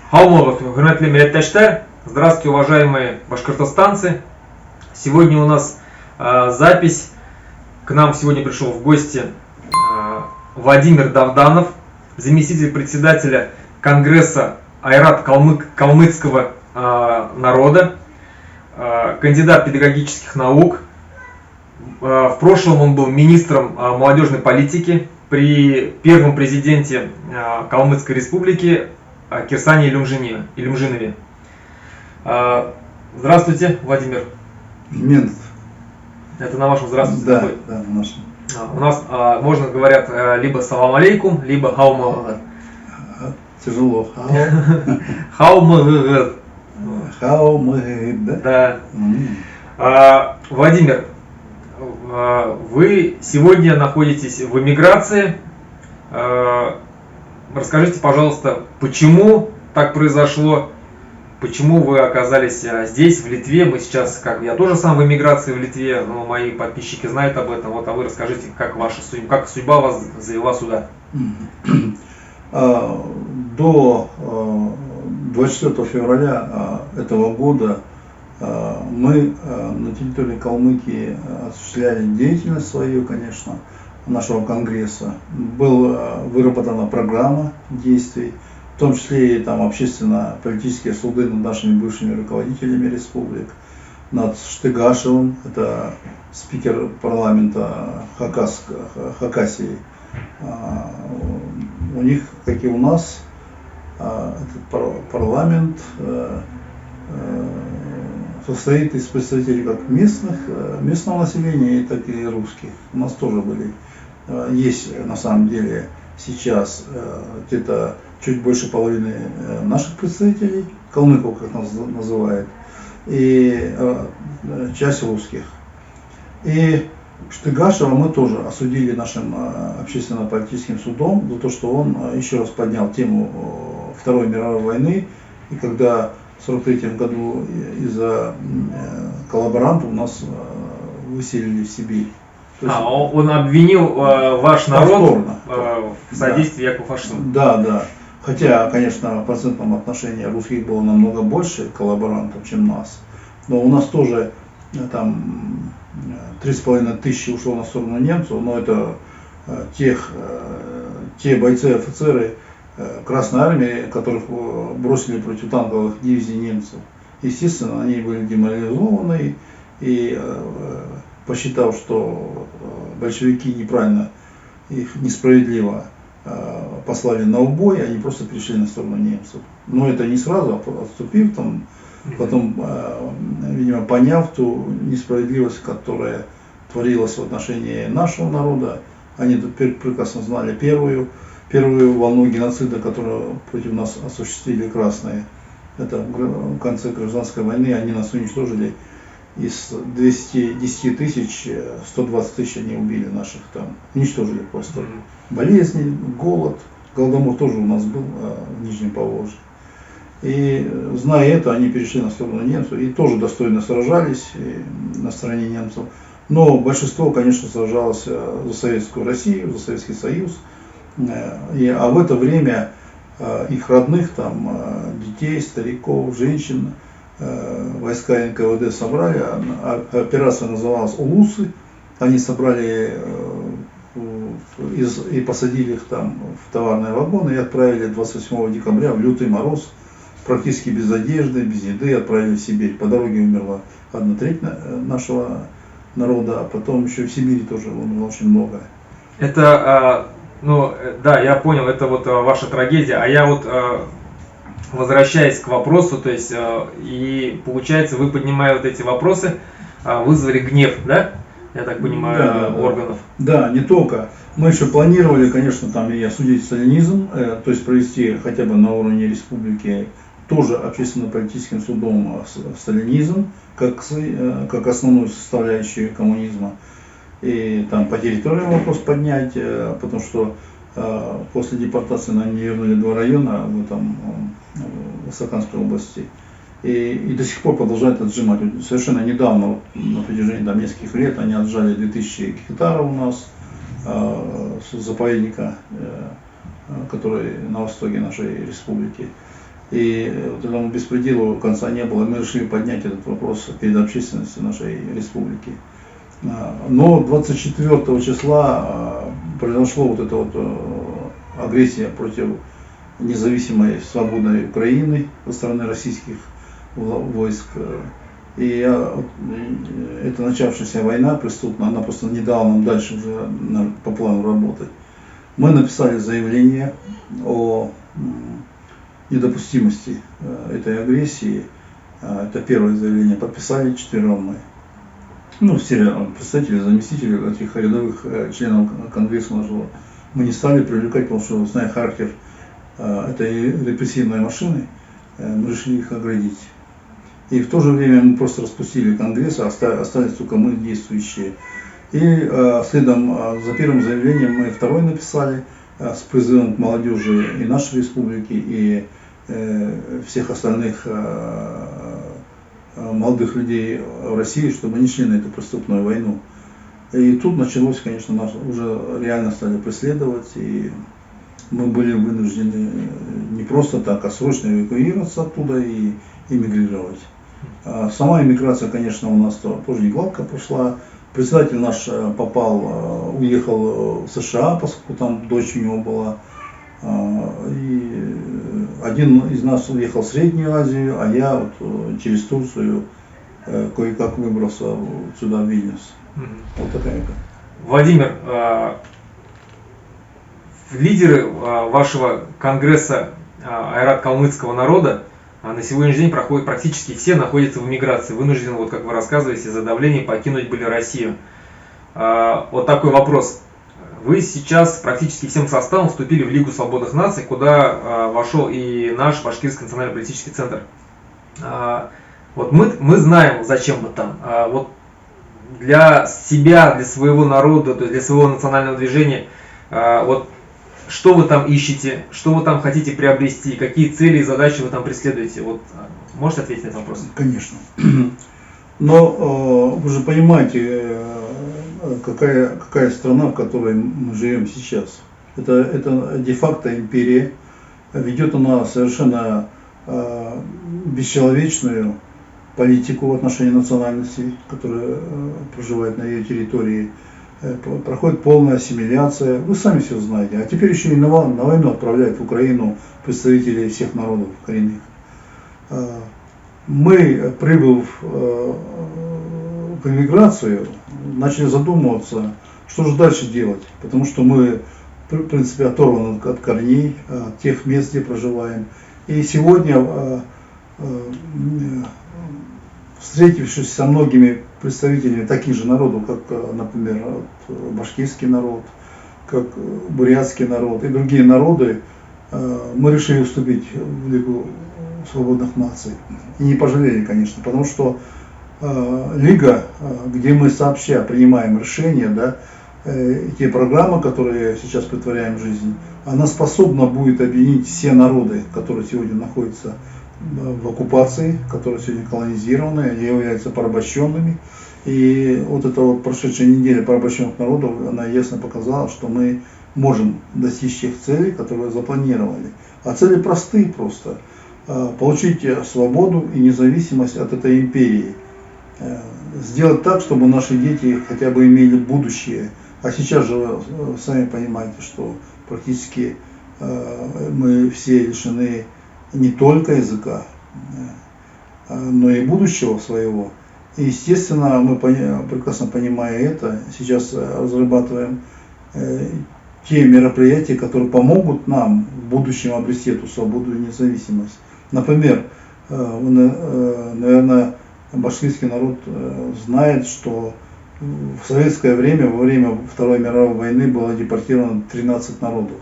Хаумов, хурматлы милләттәштәр, здравствуйте, уважаемые башкортостанцы. Сегодня у нас запись. К нам сегодня пришел в гости Владимир Давданов, заместитель председателя Конгресса Айрат калмыцкого народа, кандидат педагогических наук. В прошлом он был министром молодежной политики при первом президенте Калмыцкой республики Кирсане Илюмжинове. Здравствуйте, Владимир. Ментов. Это на вашем здравствуйте? Да, такой? да, на нашем. У нас можно говорят либо салам алейкум, либо хаумагад. Тяжело. Хаумагад. Хаумагад, да? Да. Владимир, вы сегодня находитесь в эмиграции. Расскажите, пожалуйста, почему так произошло, почему вы оказались здесь, в Литве. Мы сейчас, я тоже сам в эмиграции в Литве, но мои подписчики знают об этом. Вот, а вы расскажите, как судьба вас завела сюда? До 24 февраля этого года мы на территории Калмыкии осуществляли деятельность свою, конечно, нашего конгресса. Была выработана программа действий, в том числе и там общественно-политические суды над нашими бывшими руководителями республик, над Штыгашевым, это спикер парламента Хакасии. У них, как и у нас, этот парламент состоит из представителей как местного населения, так и русских. У нас тоже есть на самом деле сейчас где-то чуть больше половины наших представителей, калмыков, как нас называют, и часть русских. И Штыгашева мы тоже осудили нашим общественно-политическим судом за то, что он еще раз поднял тему Второй мировой войны, и когда в 1943 году из-за коллаборантов нас выселили в Сибирь. Он обвинил ваш народ в содействии якобы фашизму. Да. Хотя, конечно, в процентном отношении русских было намного больше коллаборантов, чем нас. Но у нас тоже там 3,5 тысячи ушло на сторону немцев, но это те бойцы и офицеры Красной Армии, которых бросили против танковых дивизий немцев. Естественно, они были деморализованы, и посчитав, что большевики неправильно, их несправедливо послали на убой, они просто перешли на сторону немцев. Но это не сразу, отступив там, потом, видимо, поняв ту несправедливость, которая творилась в отношении нашего народа, они прекрасно знали первую волну геноцида, которую против нас осуществили красные. Это в конце гражданской войны они нас уничтожили. Из 210 тысяч, 120 тысяч они убили наших там, уничтожили просто. Болезни, голодомор тоже у нас был в Нижнем Поволжье. И зная это, они перешли на сторону немцев и тоже достойно сражались на стороне немцев. Но большинство, конечно, сражалось за Советскую Россию, за Советский Союз. А в это время их родных, там, детей, стариков, женщин, войска НКВД собрали. Операция называлась «Улусы». Они собрали и посадили их там в товарные вагоны и отправили 28 декабря в лютый мороз, практически без одежды, без еды, отправили в Сибирь. По дороге умерла 1/3 нашего народа, а потом еще в Сибири тоже умерло очень много. Это, да, я понял, это вот ваша трагедия, а я вот возвращаясь к вопросу, то есть, и получается, вы, поднимая вот эти вопросы, вызвали гнев, да? Я так понимаю, органов. Да, не только. Мы еще планировали, конечно, там и осудить сталинизм, то есть провести хотя бы на уровне республики тоже общественно-политическим судом сталинизм, как основную составляющую коммунизма. И там по территории вопрос поднять, потому что после депортации нам не вернули 2 района в Астраханской области. И до сих пор продолжают отжимать. Совершенно недавно, на протяжении нескольких лет, они отжали 2000 гектаров у нас с заповедника, который на востоке нашей республики. И вот этому беспределу конца не было. Мы решили поднять этот вопрос перед общественностью нашей республики. Но 24 числа произошло вот эта вот агрессия против независимой свободной Украины со стороны российских войск. И эта начавшаяся война преступная, она просто не дала нам дальше уже по плану работать. Мы написали заявление о недопустимости этой агрессии. Это первое заявление. Подписали 4 мы. Ну, все представители, заместители этих рядовых членов Конгресса нашего. Мы не стали привлекать, потому что, зная характер этой репрессивной машины, мы решили их оградить. И в то же время мы просто распустили Конгресс, остались только мы действующие. И следом за первым заявлением мы второе написали с призывом к молодежи и нашей республики, и всех остальных молодых людей в России, чтобы они шли на эту преступную войну. И тут началось, конечно, нас уже реально стали преследовать, и мы были вынуждены не просто так, а срочно эвакуироваться оттуда и эмигрировать. Сама эмиграция, конечно, у нас тоже не гладко прошла. Председатель наш уехал в США, поскольку там дочь у него была. И один из нас уехал в Среднюю Азию, а я вот через Турцию кое-как выбрался сюда, в Вильнюс. Вот такая. Владимир, лидеры вашего конгресса айрат-калмыцкого народа на сегодняшний день практически все находятся в эмиграции, вынуждены, вот как вы рассказываете, из-за давления покинуть были Россию. Вот такой вопрос. Вы сейчас практически всем составом вступили в Лигу свободных наций, куда вошел и наш Башкирский национально-политический центр. Вот мы знаем, зачем вы там. Вот для себя, для своего народа, то есть для своего национального движения, вот что вы там ищете, что вы там хотите приобрести, какие цели и задачи вы там преследуете? Вот можете ответить на этот вопрос? Конечно. Но вы же понимаете, какая страна, в которой мы живем сейчас. Это де-факто империя. Ведет она совершенно бесчеловечную политику в отношении национальностей, которые проживают на ее территории. Проходит полная ассимиляция. Вы сами все знаете. А теперь еще и на войну отправляют в Украину представителей всех народов коренных. Мы, прибыв в эмиграцию, начали задумываться, что же дальше делать. Потому что мы, в принципе, оторваны от корней, от тех мест, где проживаем. И сегодня, встретившись со многими представителями таких же народов, как, например, башкирский народ, как бурятский народ и другие народы, мы решили вступить в Лигу свободных наций. И не пожалели, конечно, потому что Лига, где мы сообща принимаем решения, да, те программы, которые сейчас претворяем в жизнь, она способна будет объединить все народы, которые сегодня находятся в оккупации, которые сегодня колонизированы, они являются порабощенными. И вот эта вот прошедшая неделя порабощенных народов, она ясно показала, что мы можем достичь тех целей, которые запланировали. А цели простые просто. Получить свободу и независимость от этой империи. Сделать так, чтобы наши дети хотя бы имели будущее. А сейчас же вы сами понимаете, что практически мы все лишены не только языка, но и будущего своего. И, естественно, мы, прекрасно понимая это, сейчас разрабатываем те мероприятия, которые помогут нам в будущем обрести эту свободу и независимость. Например, наверное, башкирский народ знает, что в советское время, во время Второй мировой войны было депортировано 13 народов.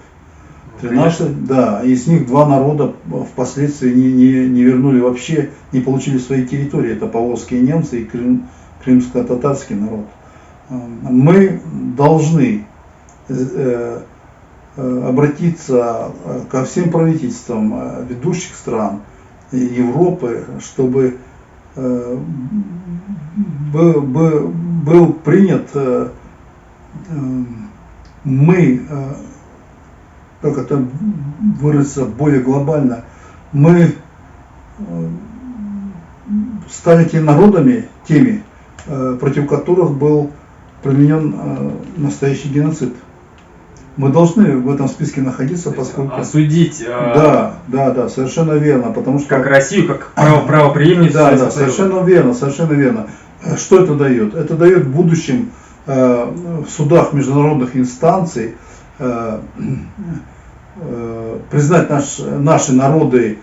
13, да, из них 2 народа впоследствии не вернули вообще, не получили свои территории. Это поволжские немцы и крымско-татарский народ. Мы должны обратиться ко всем правительствам ведущих стран Европы, чтобы был принят, как это выразиться более глобально, мы стали теми народами, против которых был применен настоящий геноцид. Мы должны в этом списке находиться, поскольку... Осудить... Да, совершенно верно, потому что... Как Россию, как правопреемницу. Да, совершенно верно. Что это дает? Это дает в будущем в судах международных инстанций признать наши народы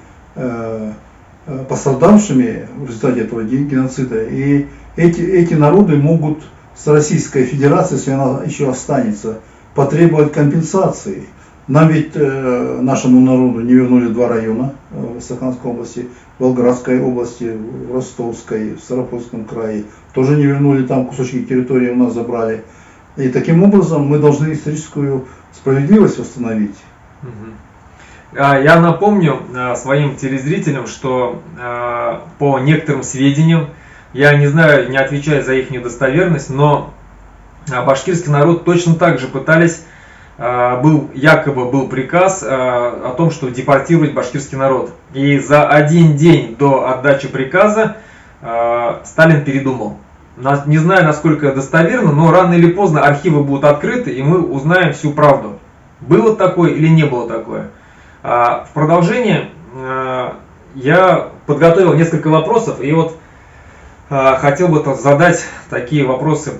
пострадавшими в результате этого геноцида. И эти народы могут с Российской Федерацией, если она еще останется, потребовать компенсации. Нам ведь, нашему народу, не вернули 2 района в Астраханской области, в Волгоградской области, в Ростовской, в Ставропольском крае. Тоже не вернули, там кусочки территории у нас забрали. И таким образом мы должны историческую справедливость восстановить. Я напомню своим телезрителям, что по некоторым сведениям, я не знаю, не отвечаю за их недостоверность, но башкирский народ точно так же пытались, якобы был приказ о том, что депортировать башкирский народ. И за 1 день до отдачи приказа Сталин передумал. Не знаю, насколько достоверно, но рано или поздно архивы будут открыты, и мы узнаем всю правду. Было такое или не было такое. В продолжение я подготовил несколько вопросов, и вот хотел бы задать такие вопросы,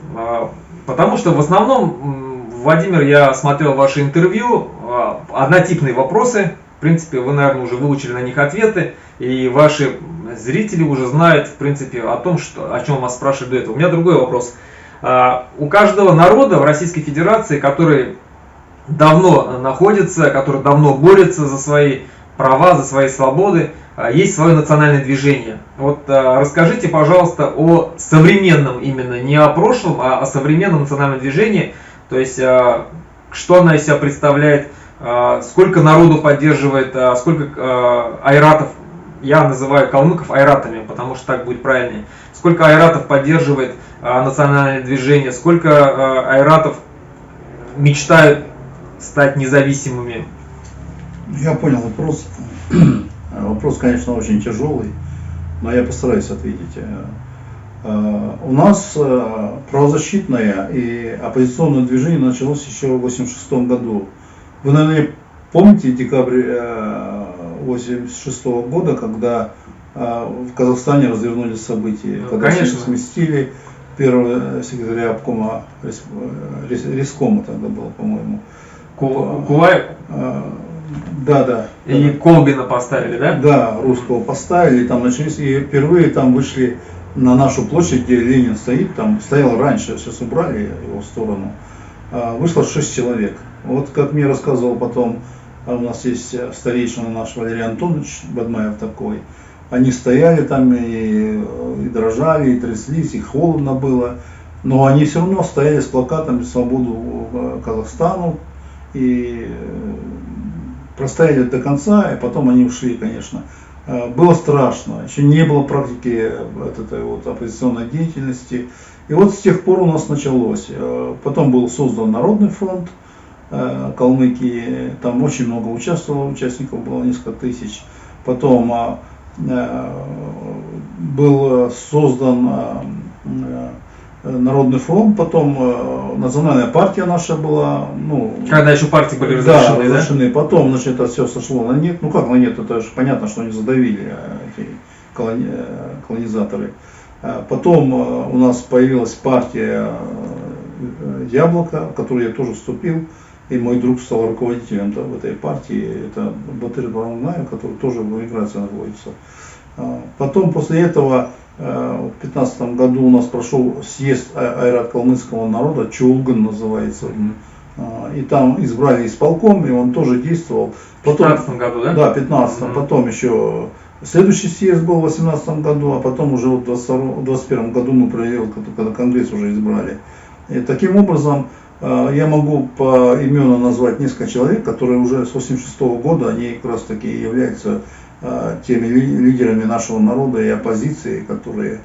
потому что в основном, Владимир, я смотрел ваши интервью, однотипные вопросы, в принципе, вы, наверное, уже выучили на них ответы, и ваши зрители уже знают, в принципе, о том, о чем вас спрашивали до этого. У меня другой вопрос. У каждого народа в Российской Федерации, который давно находится, который давно борется за свои права, за свои свободы, есть свое национальное движение. Вот расскажите, пожалуйста, о современном именно, не о прошлом, а о современном национальном движении. То есть, что она из себя представляет, сколько народу поддерживает, сколько айратов, я называю калмыков айратами, потому что так будет правильнее, сколько айратов поддерживает национальное движение, сколько айратов мечтают стать независимыми. Я понял вопрос. Вопрос, конечно, очень тяжелый, но я постараюсь ответить. У нас правозащитное и оппозиционное движение началось еще в 1986 году. Вы, наверное, помните декабрь 1986 года, когда в Казахстане развернулись события, когда сместили первого секретаря обкома, Рескома тогда было, по-моему. Кулаев? Да. И Колбина поставили, да? Да, русского поставили, там начались, и впервые там вышли на нашу площадь, где Ленин стоит, там стоял раньше, сейчас убрали его в сторону, вышло 6 человек. Вот как мне рассказывал потом, у нас есть старейшина наш Валерий Антонович Бадмаев такой, они стояли там и дрожали, и тряслись, и холодно было, но они все равно стояли с плакатами «Свободу Казахстану», и простояли до конца, и потом они ушли, конечно. Было страшно, еще не было практики этой вот оппозиционной деятельности. И вот с тех пор у нас началось. Потом был создан Народный фронт Калмыкии, там очень много участвовало, участников было несколько тысяч. Потом был создан Народный фронт, потом национальная партия наша была, когда еще партии были разрешены, да, разрешены. Потом, значит, это все сошло на нет. Ну как на нет, это же понятно, что они задавили, эти колонизаторы. Потом у нас появилась партия Яблоко, в которую я тоже вступил, и мой друг стал руководителем в этой партии. Это Батыр Барангаев, который тоже в эмиграции находится. Потом после этого в 2015 году у нас прошел съезд айрат калмыцкого народа, Чулган называется. И там избрали исполком, и он тоже действовал. Потом, в 2015 году, да? Да, в 2015. Потом еще следующий съезд был в 2018 году, а потом уже в 2021 году мы провели, когда Конгресс уже избрали. И таким образом я могу поименно назвать несколько человек, которые уже с 1986 года, они как раз таки являются теми лидерами нашего народа и оппозиции, которые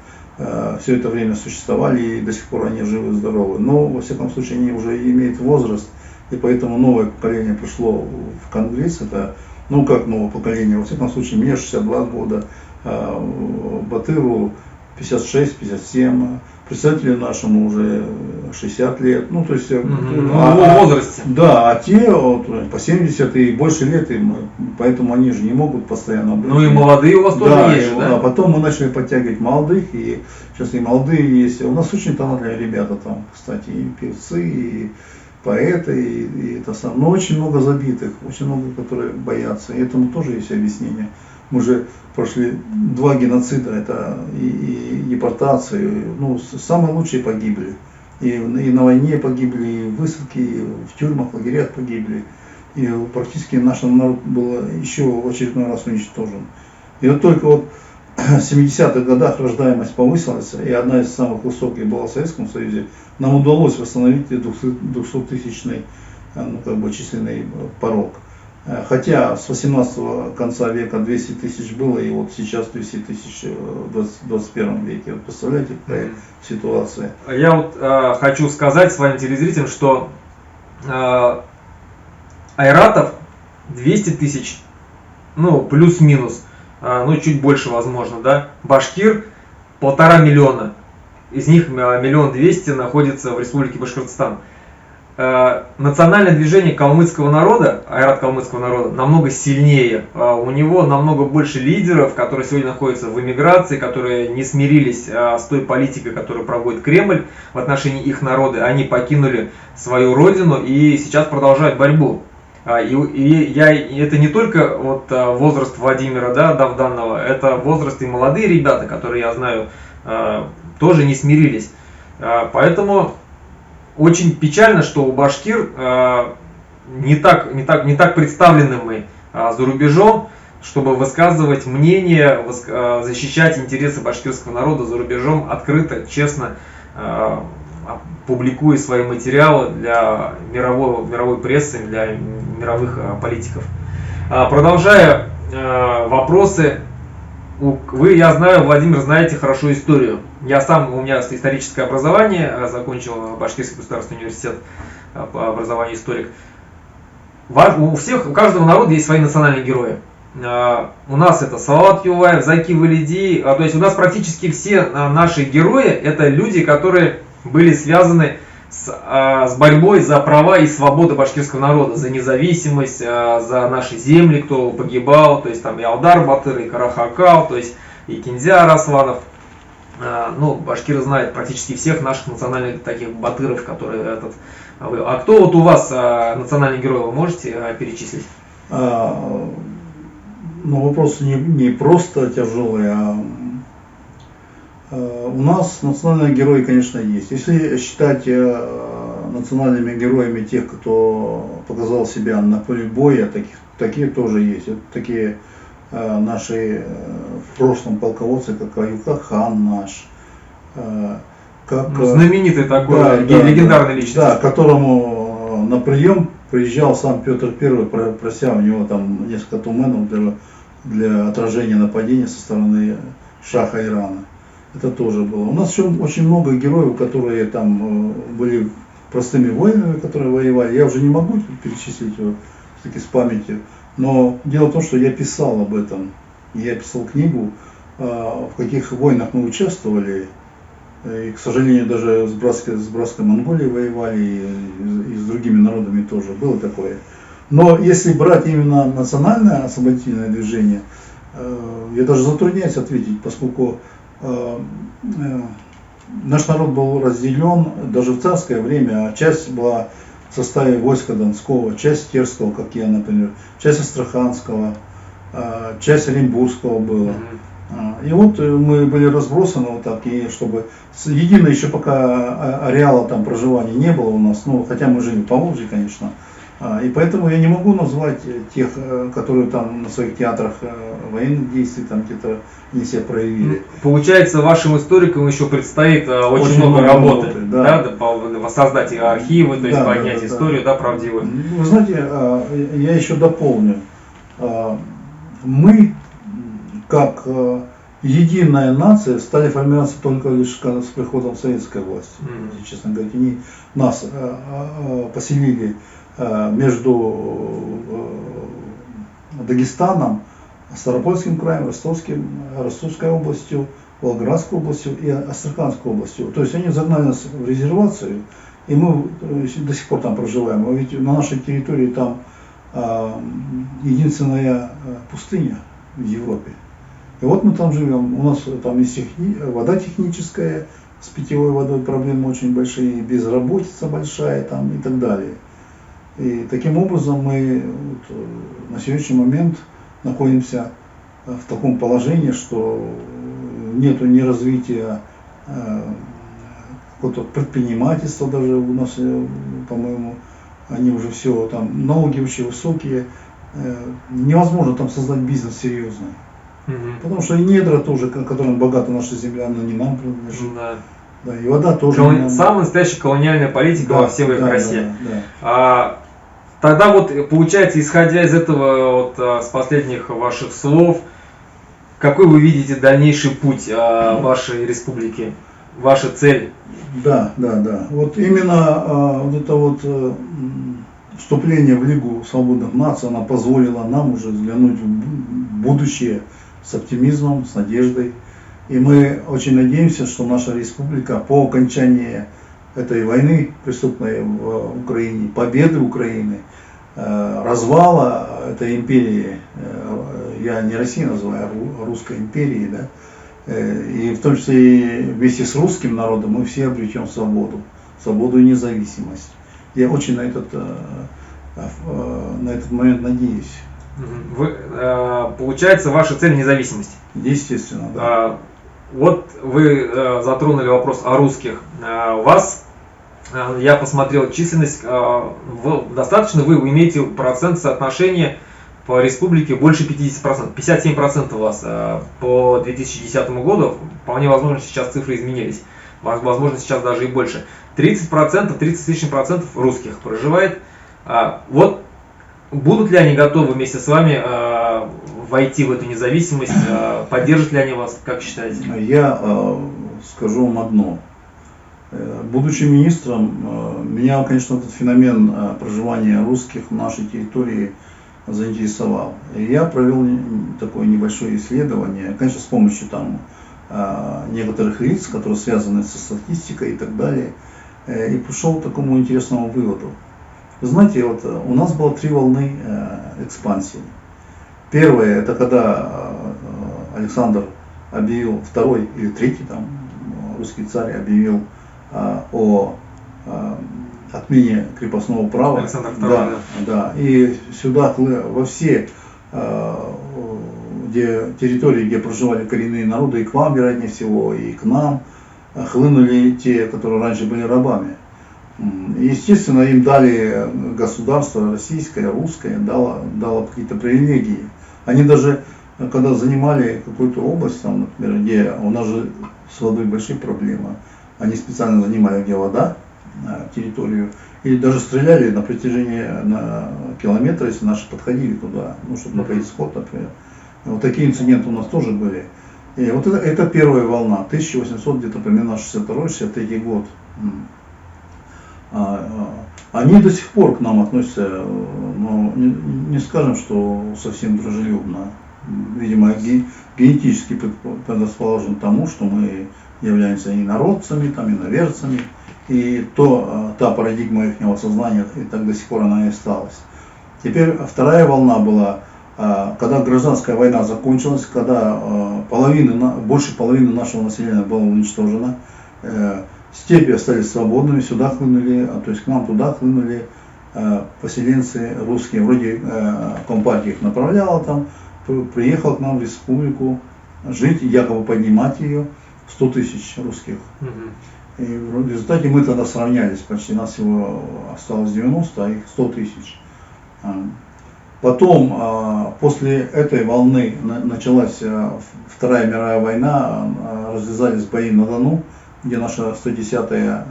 все это время существовали, и до сих пор они живы и здоровы. Но, во всяком случае, они уже имеют возраст, и поэтому новое поколение пришло в Конгресс. Это ну как нового поколения, во всяком случае, мне 62 года, Батыру 56-57, представителю нашему уже 60 лет, ну то есть в возрасте. Да, а те вот, по 70 и больше лет, поэтому они же не могут постоянно быть. Ну и молодые у вас тоже есть же, да? А потом мы начали подтягивать молодых, и сейчас и молодые есть. У нас очень талантливые ребята там, кстати, и певцы, и поэты, и это самое. Но очень много забитых, очень много, которые боятся. И этому тоже есть объяснение. Мы же прошли 2 геноцида, это и депортации, ну, самые лучшие погибли. И на войне погибли, и в высадке, и в тюрьмах, в лагерях погибли. И практически наш народ был еще в очередной раз уничтожен. И вот только вот в 70-х годах рождаемость повысилась, и одна из самых высоких была в Советском Союзе, нам удалось восстановить 200-тысячный ну, как бы, численный порог. Хотя с 18 конца века 200 тысяч было, и вот сейчас 200 тысяч в 21 веке. Вот представляете, какая ситуация? Я вот хочу сказать своим телезрителям, что айратов 200 тысяч, ну плюс-минус, ну чуть больше возможно, да. Башкир 1,5 миллиона, из них 1 200 000 находится в Республике Башкортостан. Национальное движение калмыцкого народа, айрат калмыцкого народа, намного сильнее. У него намного больше лидеров, которые сегодня находятся в эмиграции, которые не смирились с той политикой, которую проводит Кремль в отношении их народа. Они покинули свою родину и сейчас продолжают борьбу. Это не только вот возраст Владимира, да, Давданова, это возраст и молодые ребята, которые, я знаю, тоже не смирились. Поэтому очень печально, что у башкир не так представлены мы за рубежом, чтобы высказывать мнение, защищать интересы башкирского народа за рубежом открыто, честно, публикуя свои материалы для мировой прессы, для мировых политиков. Продолжая вопросы, вы, я знаю, Владимир, знаете хорошо историю. У меня историческое образование, закончил Башкирский государственный университет по образованию историк. У каждого народа есть свои национальные герои. У нас это Салават Юлаев, Заки Валиди, то есть у нас практически все наши герои это люди, которые были связаны с борьбой за права и свободы башкирского народа, за независимость, за наши земли, кто погибал, то есть там и Алдар Батыр, и Карахакал, то есть и Кинзя Расланов. Ну, башкиры знают практически всех наших национальных таких батыров, которые А кто вот у вас национальный герой, вы можете перечислить? Ну, вопрос не просто тяжелый, у нас национальные герои, конечно, есть. Если считать национальными героями тех, кто показал себя на поле боя, такие тоже есть. Вот такие наши в прошлом полководцы, как Аюка хан наш. Знаменитый такой, легендарный личность. Да, к которому на прием приезжал сам Петр I, прося у него там несколько туменов для отражения нападения со стороны шаха Ирана. Это тоже было. У нас еще очень много героев, которые там были простыми воинами, которые воевали. Я уже не могу перечислить его все-таки с памятью. Но дело в том, что я писал об этом. Я писал книгу, в каких войнах мы участвовали. И, к сожалению, даже с братской Монголией воевали, и с другими народами тоже было такое. Но если брать именно национальное освободительное движение, я даже затрудняюсь ответить, поскольку наш народ был разделен даже в царское время. Часть была в составе войска Донского, часть Терского, как я, например, часть Астраханского, часть Оренбургского было. И вот мы были разбросаны вот так, и чтобы едино еще пока ареала там проживания не было у нас, ну хотя мы жили в Поволжье, конечно. И поэтому я не могу назвать тех, которые там на своих театрах военных действий там где-то не себя проявили. Получается, вашим историкам еще предстоит очень много работы, да, воссоздать архивы, то есть поднять историю, да, правдивую. Вы знаете, я еще дополню. Мы, как единая нация, стали формироваться только лишь с приходом советской власти. Честно говоря, они нас поселили между Дагестаном, Ставропольским краем, Ростовской областью, Волгоградской областью и Астраханской областью. То есть они загнали нас в резервацию, и мы до сих пор там проживаем. А ведь на нашей территории там единственная пустыня в Европе. И вот мы там живем. У нас там есть вода техническая, с питьевой водой проблемы очень большие, безработица большая там и так далее. И таким образом мы на сегодняшний момент находимся в таком положении, что нету ни развития какого-то предпринимательства даже у нас, по-моему, они уже все там, налоги очень высокие, невозможно там создать бизнес серьезный. Потому что и недра тоже, которым богата наша земля, она не нам принадлежит. Да, и вода тоже. Самая настоящая колониальная политика во всей красе. Да. Тогда вот получается, исходя из этого, вот, с последних ваших слов, какой вы видите дальнейший путь вашей республики, ваша цель? Да. Вот именно вот это вот вступление в Лигу свободных наций, она позволила нам уже взглянуть в будущее с оптимизмом, с надеждой. И мы очень надеемся, что наша республика по окончании этой войны преступной в Украине, победы Украины, развала этой империи, я не Россию называю, а Русской империи, да, и в том числе и вместе с русским народом мы все обретем свободу и независимость. Я очень на этот момент надеюсь. Получается, ваша цель независимость? Естественно, да. Вот вы затронули вопрос о русских. У вас, я посмотрел численность, достаточно вы имеете процент соотношения по республике больше 50%, 57% у вас по 2010 году, вполне возможно сейчас цифры изменились, возможно сейчас даже и больше. 30%, 30 с лишним процентов русских проживает. Вот будут ли они готовы вместе с вами войти в эту независимость, поддержат ли они вас, как считаете? Я скажу вам одно. Будучи министром, меня, конечно, этот феномен проживания русских в нашей территории заинтересовал. И я провел такое небольшое исследование, конечно, с помощью там некоторых лиц, которые связаны со статистикой и так далее, и пришел к такому интересному выводу. Вы знаете, вот у нас было 3 волны экспансии. Первая, это когда Александр объявил, второй или третий там русский царь объявил о отмене крепостного права. Александр II, да. И сюда во все территории, где проживали коренные народы, и к вам, вероятнее всего, и к нам, хлынули те, которые раньше были рабами. Естественно, им дали государство российское, русское, дало какие-то привилегии. Они даже, когда занимали какую-то область, там, например, где у нас же с водой большие проблемы, они специально занимали, где вода, территорию, или даже стреляли на протяжении километра, если наши подходили туда, чтобы напоить скот, например. Вот такие инциденты у нас тоже были. И вот это первая волна, 1800, где-то примерно 62-63 год. Они до сих пор к нам относятся, но не скажем, что совсем дружелюбно. Видимо, генетически предрасположен к тому, что мы являемся инородцами, там, иноверцами, и та парадигма их сознания, и так до сих пор она и осталась. Теперь вторая волна была, когда гражданская война закончилась, когда больше половины нашего населения было уничтожено, степи остались свободными, сюда хлынули, то есть к нам туда хлынули поселенцы русские, вроде компартия их направляла там, приехал к нам в республику жить, якобы поднимать ее, 100 тысяч русских. И в результате мы тогда сравнялись, почти нас всего осталось 90, а их 100 тысяч. Потом, после этой волны началась Вторая мировая война, развязались бои на Дону, где наша 110-я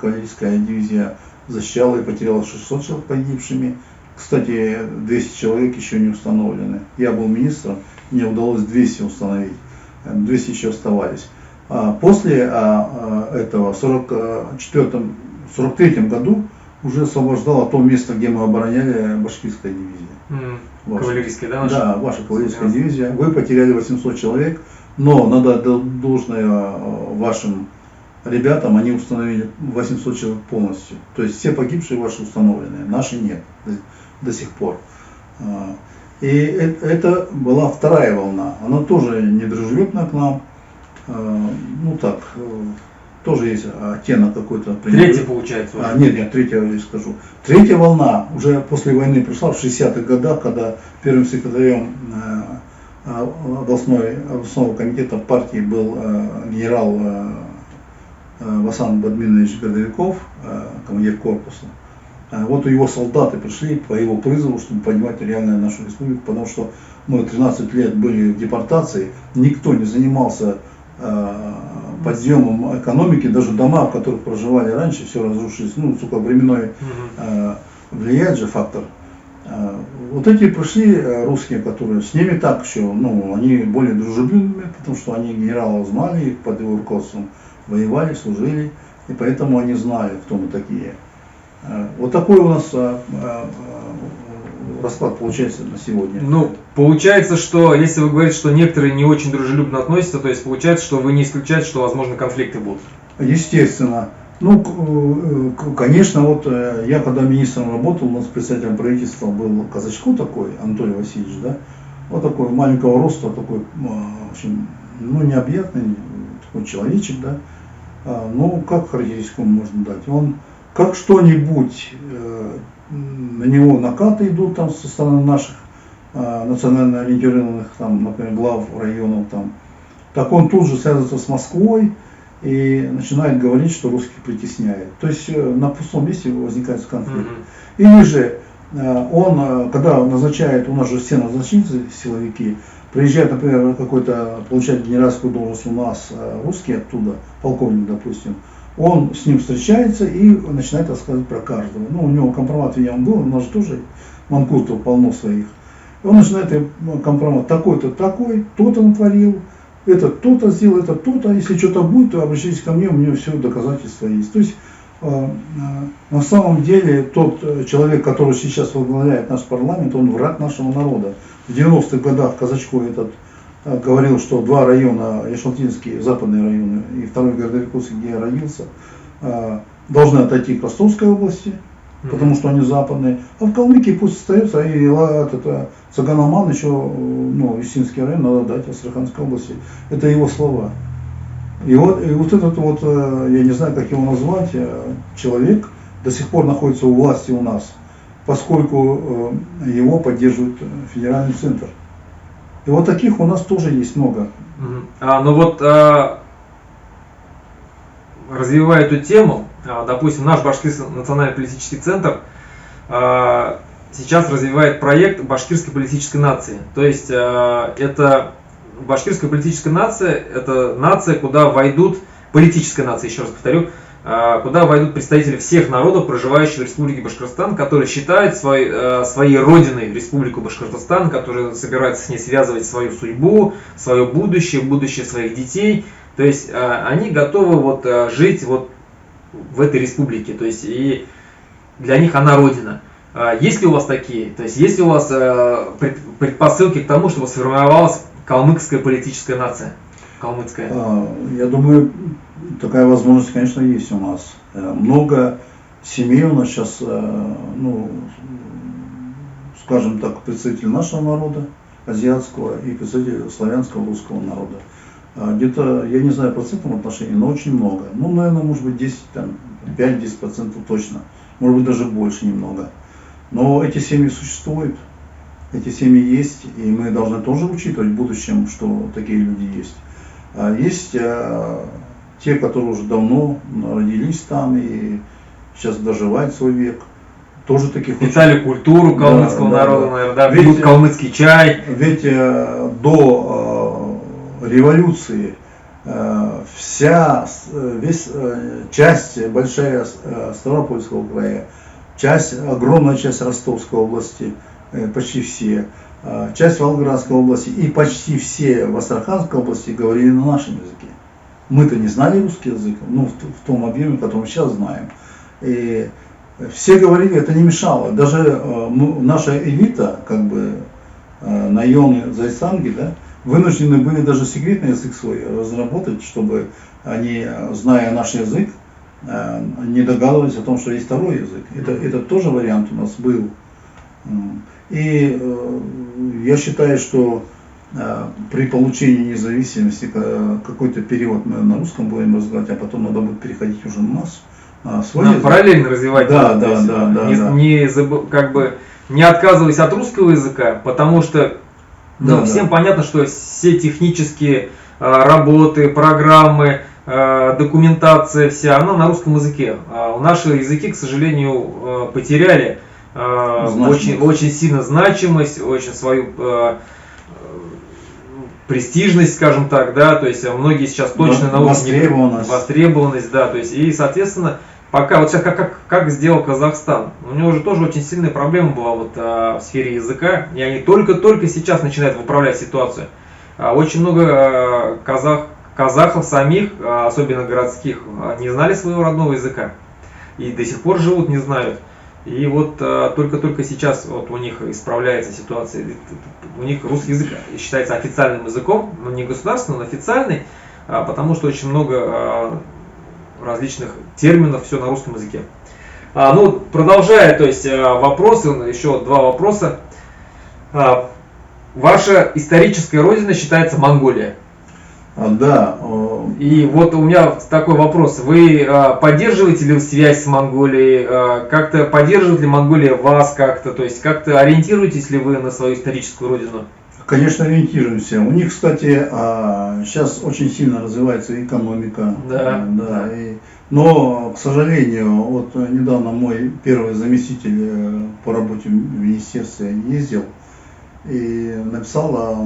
кавалерийская дивизия защищала и потеряла 600 человек погибшими. Кстати, 200 человек еще не установлены. Я был министром, мне удалось 200 установить, 200 еще оставались. После этого, в 1943 году, уже освобождало то место, где мы обороняли башкирская дивизия. Кавалерийская, да, наша? Да, ваша кавалерийская дивизия. Вы потеряли 800 человек, но надо отдать должное вашим ребятам, они установили 800 человек полностью. То есть все погибшие ваши установленные, наши нет до сих пор. И это была вторая волна. Она тоже недружелюбна к нам. Ну так, тоже есть оттенок какой-то. Третья получается уже. Нет, третья, я скажу. Третья волна уже после войны пришла в 60-х годах, когда первым секретарем областного комитета партии был генерал Васан Бадминович Гордовиков, командир корпуса. Вот его солдаты пришли по его призыву, чтобы поднимать реально нашу республику, потому что мы 13 лет были в депортации, никто не занимался подъемом экономики, даже дома, в которых проживали раньше, все разрушились. Ну, сука, временной влияет же фактор. Вот эти пришли русские, которые с ними так еще, ну, они более дружелюбные, потому что они генералов знали, их под его руководством воевали, служили, и поэтому они знали, кто мы такие. Вот такой у нас расклад получается на сегодня. Ну, получается, что если вы говорите, что некоторые не очень дружелюбно относятся, то есть получается, что вы не исключаете, что возможно конфликты будут. Естественно. Ну, конечно, вот я когда министром работал, у нас председателем правительства был казачко такой, Анатолий Васильевич, да, вот такой маленького роста, такой, в общем, ну, необъятный, такой человечек, да, ну, как характеристику можно дать? Он как что-нибудь, на него накаты идут там со стороны наших национально ориентированных, там, например, глав районов, там, так он тут же связывается с Москвой и начинает говорить, что русских притесняет. То есть на пустом месте возникает конфликт. Или же он, когда назначает, у нас же все назначены силовики, приезжает, например, какой-то, получает генеральскую должность у нас русский оттуда, полковник, допустим, он с ним встречается и начинает рассказывать про каждого. Ну, у него компромат, видимо, был, у нас же тоже манкуртов полно своих. И он начинает компромат, такой-то такой, то-то натворил, это то-то сделал, это то-то, если что-то будет, то обращайтесь ко мне, у меня все доказательства есть. То есть, на самом деле, тот человек, который сейчас возглавляет наш парламент, он враг нашего народа. В 90-х годах казачко этот говорил, что два района, Яшалтинские, западные районы, и второй Гордовиковский, где я родился, должны отойти к Ростовской области, потому что они западные, а в Калмыкии пусть остается, и Цаганаман еще, ну, Юстинский район надо дать Астраханской области. Это его слова. И вот этот вот, я не знаю, как его назвать, человек до сих пор находится у власти у нас, поскольку его поддерживает федеральный центр. И вот таких у нас тоже есть много. Ну вот, развивая эту тему, допустим, наш Башкирский национальный политический центр сейчас развивает проект башкирской политической нации. То есть это башкирская политическая нация, это нация, куда войдут, политическая нация, еще раз повторю, куда войдут представители всех народов, проживающих в Республике Башкортостан, которые считают своей родиной Республику Башкортостан, которые собираются с ней связывать свою судьбу, свое будущее своих детей. То есть они готовы вот жить вот в этой республике, то есть и для них она родина. Есть ли у вас такие? То есть есть ли у вас предпосылки к тому, чтобы сформировалась калмыцкая политическая нация? Калмыцкая. Я думаю, такая возможность, конечно, есть у нас. Много семей у нас сейчас, ну, скажем так, представители нашего народа, азиатского, и представители славянского, русского народа. Где-то, я не знаю процентном отношении, но очень много. Ну, наверное, может быть 10, там, 5-10% точно. Может быть даже больше немного. Но эти семьи существуют, эти семьи есть, и мы должны тоже учитывать в будущем, что такие люди есть. Есть те, которые уже давно родились там и сейчас доживают свой век. Тоже таких впитали культуру калмыцкого народа, наверное, да, пьют калмыцкий чай. Ведь до революции часть большая Ставропольского края, огромная часть Ростовской области, почти все, часть Волгоградской области и почти все в Астраханской области говорили на нашем языке. Мы-то не знали русский язык, ну, в том объеме, который сейчас знаем. И все говорили, это не мешало. Даже наша элита, как бы наемные зайсанги, да, вынуждены были даже секретный язык свой разработать, чтобы они, зная наш язык, не догадывались о том, что есть второй язык. Это тоже вариант у нас был. И я считаю, что при получении независимости какой-то период мы на русском будем разговаривать, а потом надо будет переходить уже на нас. Параллельно развивать. Да. Как бы не отказываясь от русского языка, потому что всем понятно, что все технические работы, программы, документация вся, она на русском языке. Наши языки, к сожалению, потеряли очень сильно значимость, очень свою престижность, скажем так, да, то есть многие сейчас точно на уровне востребованность, да, то есть и, соответственно, пока вот сейчас как сделал Казахстан, у него же тоже очень сильная проблема была вот в сфере языка, и они только сейчас начинают выправлять ситуацию. Очень много казахов самих, особенно городских, не знали своего родного языка и до сих пор живут, не знают. И вот только сейчас вот у них исправляется ситуация. У них русский язык считается официальным языком, но не государственным, но официальный, потому что очень много различных терминов, все на русском языке. Ну, продолжая, то есть вопросы, еще два вопроса. Ваша историческая родина считается Монголия. Да. И вот у меня такой вопрос. Вы поддерживаете ли связь с Монголией? Как-то поддерживает ли Монголия вас как-то? То есть как-то ориентируетесь ли вы на свою историческую родину? Конечно, ориентируемся. У них, кстати, сейчас очень сильно развивается экономика. Но, к сожалению, вот недавно мой первый заместитель по работе в министерстве ездил и написал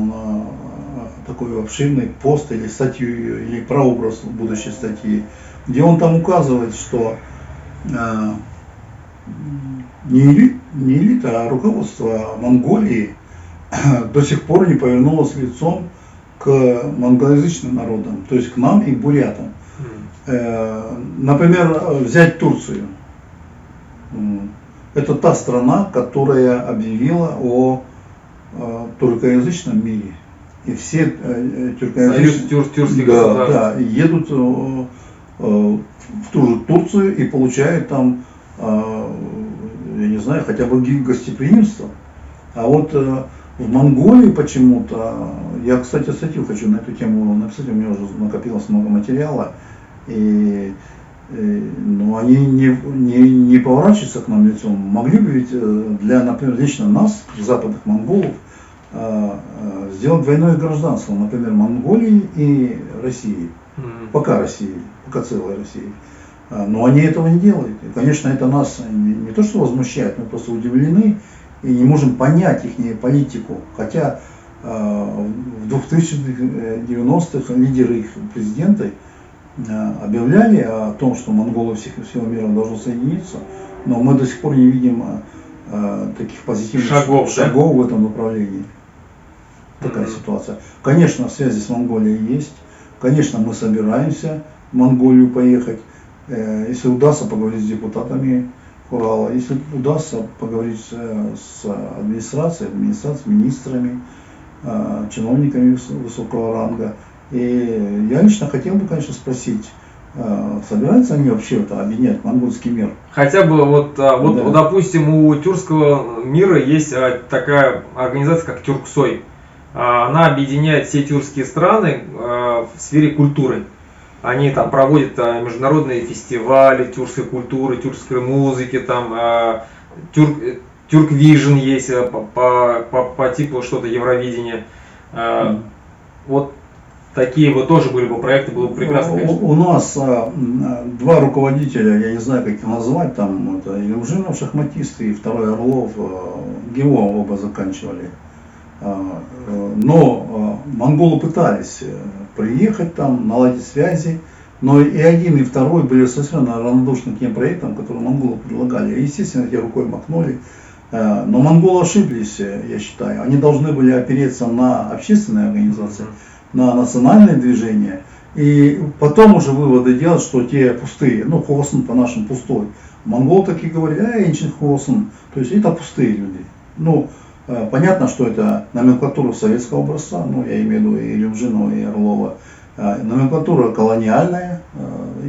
такой обширный пост или статью, или прообраз будущей статьи, где он там указывает, что не элита, а руководство Монголии до сих пор не повернулось лицом к монголоязычным народам, то есть к нам и к бурятам. Например, взять Турцию. Это та страна, которая объявила о туркоязычном мире. И все тюркоязычные едут в ту же Турцию и получают там, я не знаю, хотя бы гостеприимство. А вот в Монголии почему-то, я, кстати, статью хочу на эту тему написать, у меня уже накопилось много материала, но они не поворачиваются к нам лицом. Могли бы ведь для, например, лично нас, западных монголов, сделать двойное гражданство, например, Монголии и России. Пока целой России. Но они этого не делают. И, конечно, это нас не то что возмущает, мы просто удивлены и не можем понять их политику. Хотя в 2090-х лидеры их президенты объявляли о том, что монголы всего мира должны соединиться, но мы до сих пор не видим таких позитивных шагов в этом направлении. Такая ситуация. Конечно, связи с Монголией есть. Конечно, мы собираемся в Монголию поехать. Если удастся поговорить с депутатами Урала, если удастся поговорить с администрацией, министрами, чиновниками высокого ранга. И я лично хотел бы, конечно, спросить, собираются они вообще объединять монгольский мир? Хотя бы допустим, у тюркского мира есть такая организация, как Тюрксой. Она объединяет все тюркские страны в сфере культуры. Они там проводят международные фестивали тюркской культуры, тюркской музыки, там Тюрквижн есть по типу что-то Евровидения. Вот такие вот тоже были бы проекты, было бы прекрасно, конечно. У нас два руководителя, я не знаю, как их назвать, там это Илюмжинов, шахматисты, и второй Орлов, ГИО оба заканчивали. Но монголы пытались приехать там, наладить связи, но и один, и второй были совершенно равнодушны к тем проектам, которые монголы предлагали. Естественно, те рукой махнули. Но монголы ошиблись, я считаю. Они должны были опереться на общественные организации, на национальные движения. И потом уже выводы делать, что те пустые, ну, Хосн по-нашему пустой. Монгол такие говорят, энчин Хосн, то есть это пустые люди. Ну, понятно, что это номенклатура советского образца, ну, я имею в виду и Илюмжинова, и Орлова, номенклатура колониальная,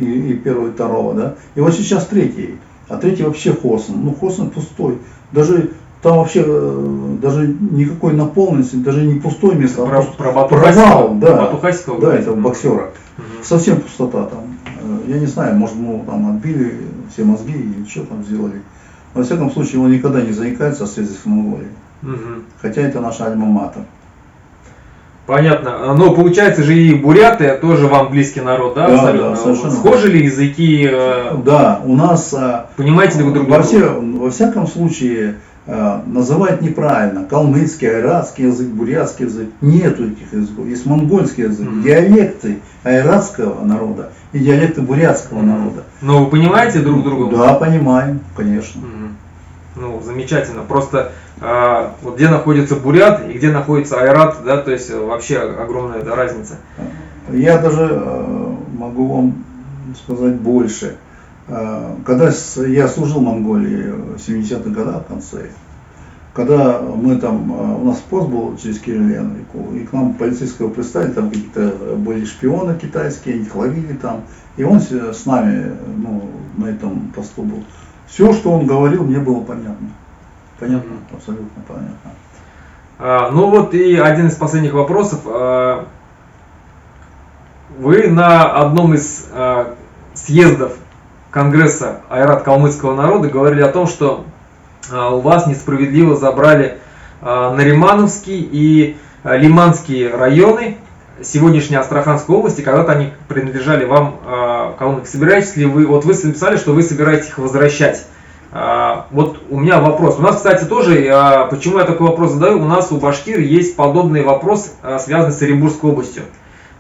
и первого, и второго, да, и вот сейчас третий, а третий вообще Хосн, ну, Хосн пустой, даже там вообще даже никакой наполненности, даже не пустое место, Про провал, да, Батухасикова, да, это боксера, совсем пустота там, я не знаю, может, ему там отбили все мозги или что там сделали, но, во всяком случае, он никогда не заикается о связи с Монголией, хотя это наш альма-матер. Понятно. Но получается же и буряты тоже вам близкий народ, да? Да, да, совершенно. Схожи ли языки? Да, у нас... Понимаете ли вы друг друга? Во всяком случае, называть неправильно. Калмыцкий, айратский язык, бурятский язык. Нету этих языков. Есть монгольский язык, диалекты айратского народа и диалекты бурятского народа. Но вы понимаете друг друга? Да, понимаем, конечно. Ну, замечательно. Просто вот где находится бурят и где находится айрат, да, то есть вообще огромная разница. Я даже могу вам сказать больше. Когда я служил в Монголии в 70-х годах в конце, когда мы там, у нас пост был через Кириллену реку, и к нам полицейского представили, там какие-то были шпионы китайские, их ловили там, и он с нами, ну, на этом посту был. Все, что он говорил, мне было понятно. Понятно, абсолютно понятно. Ну вот и один из последних вопросов. Вы на одном из съездов Конгресса айрат-калмыцкого народа говорили о том, что у вас несправедливо забрали Наримановский и Лиманские районы сегодняшней Астраханской области, когда-то они принадлежали вам, калмыки. Собираетесь ли вы, вот вы написали, что вы собираетесь их возвращать. Вот у меня вопрос. У нас, кстати, тоже, почему я такой вопрос задаю, у нас у башкир есть подобный вопрос, связанный с Оренбургской областью.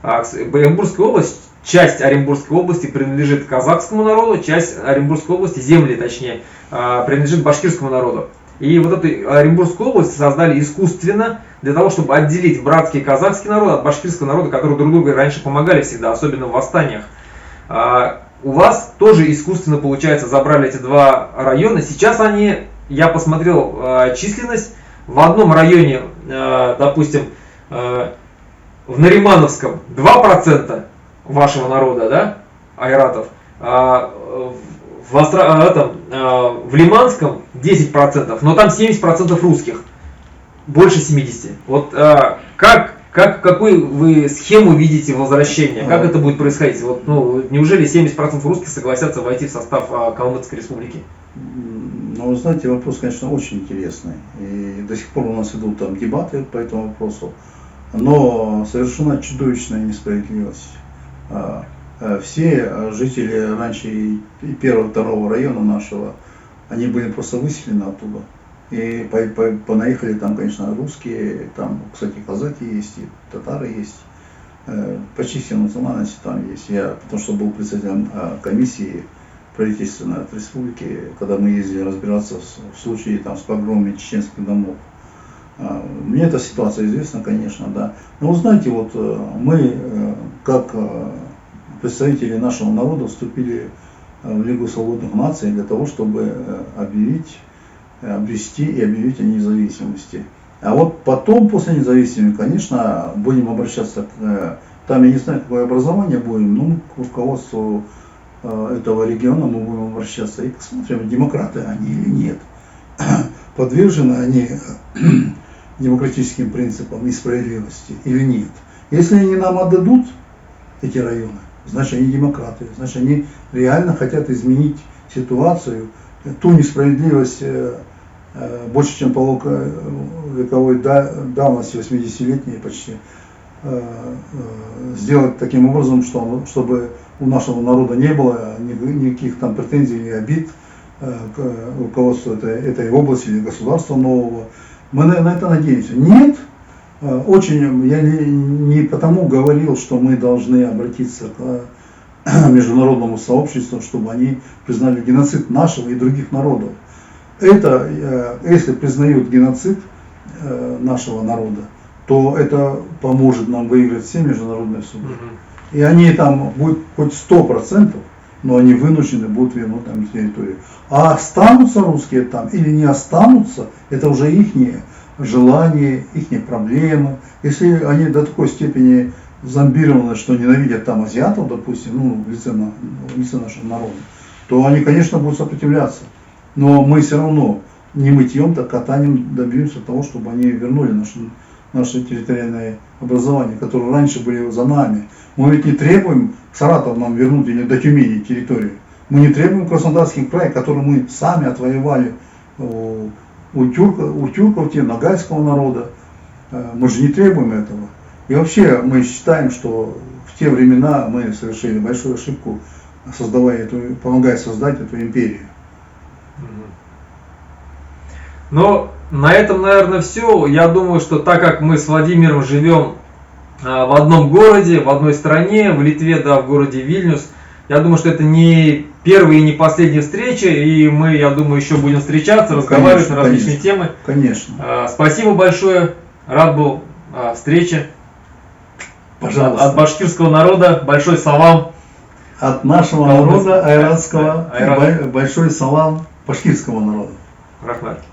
Оренбургская область, часть Оренбургской области принадлежит казахскому народу, часть Оренбургской области, земли точнее, принадлежит башкирскому народу. И вот эту Оренбургскую область создали искусственно, для того, чтобы отделить братский казахский народ от башкирского народа, которые друг другу раньше помогали всегда, особенно в восстаниях. У вас тоже искусственно, получается, забрали эти два района. Сейчас они, я посмотрел численность, в одном районе, допустим, в Наримановском 2% вашего народа, да, айратов, в Лиманском 10%, но там 70% русских, больше 70%. Вот какую вы схему видите возвращения? Как это будет происходить? Вот, ну, неужели 70% русских согласятся войти в состав Калмыцкой республики? Ну, вы знаете, вопрос, конечно, очень интересный. И до сих пор у нас идут там дебаты по этому вопросу. Но совершена чудовищная несправедливость. Все жители раньше и первого, второго района нашего, они были просто выселены оттуда. И понаехали там, конечно, русские, там, кстати, казаки есть, и татары есть, почти все национальности там есть. Я, потому что был председателем комиссии правительственной от республики, когда мы ездили разбираться в случае там, с погромами чеченских домов. Мне эта ситуация известна, конечно, да. Но вы знаете, вот мы, как представители нашего народа, вступили в Лигу свободных наций для того, чтобы обрести и объявить о независимости. А вот потом, после независимости, конечно, будем обращаться к... Там я не знаю, какое образование будем, но к руководству этого региона мы будем обращаться и посмотрим, демократы они или нет. Подвержены они демократическим принципам и справедливости или нет. Если они нам отдадут эти районы, значит они демократы, значит они реально хотят изменить ситуацию, ту несправедливость больше чем полувековой давности, 80-летней почти, сделать таким образом, чтобы у нашего народа не было никаких там претензий и обид к руководству этой области или государства нового. Мы на это надеемся. Нет, очень, я не потому говорил, что мы должны обратиться к международному сообществу, чтобы они признали геноцид нашего и других народов. Это, если признают геноцид нашего народа, то это поможет нам выиграть все международные суды. И они там будут хоть 100%, но они вынуждены будут вернуть там территорию. А останутся русские там или не останутся, это уже их желания, их проблемы. Если они до такой степени зомбированы, что ненавидят там азиатов, допустим, ну, в лице нашего народа, то они, конечно, будут сопротивляться. Но мы все равно не мытьем, так катанием добьемся того, чтобы они вернули наше территориальное образование, которые раньше были за нами. Мы ведь не требуем Саратов нам вернуть или до Тюмени территорию. Мы не требуем Краснодарский край, который мы сами отвоевали у тюрков, ногайского народа. Мы же не требуем этого. И вообще мы считаем, что в те времена мы совершили большую ошибку, помогая создать эту империю. Но на этом, наверное, все. Я думаю, что так как мы с Владимиром живем в одном городе, в одной стране, в Литве, да, в городе Вильнюс, я думаю, что это не первая и не последняя встреча, и мы, я думаю, еще будем встречаться, разговаривать на различные темы. Конечно. Спасибо большое, рад был встрече. Пожалуйста. От башкирского народа большой салам. От нашего народа, айратского, большой салам башкирского народа. Рахмат.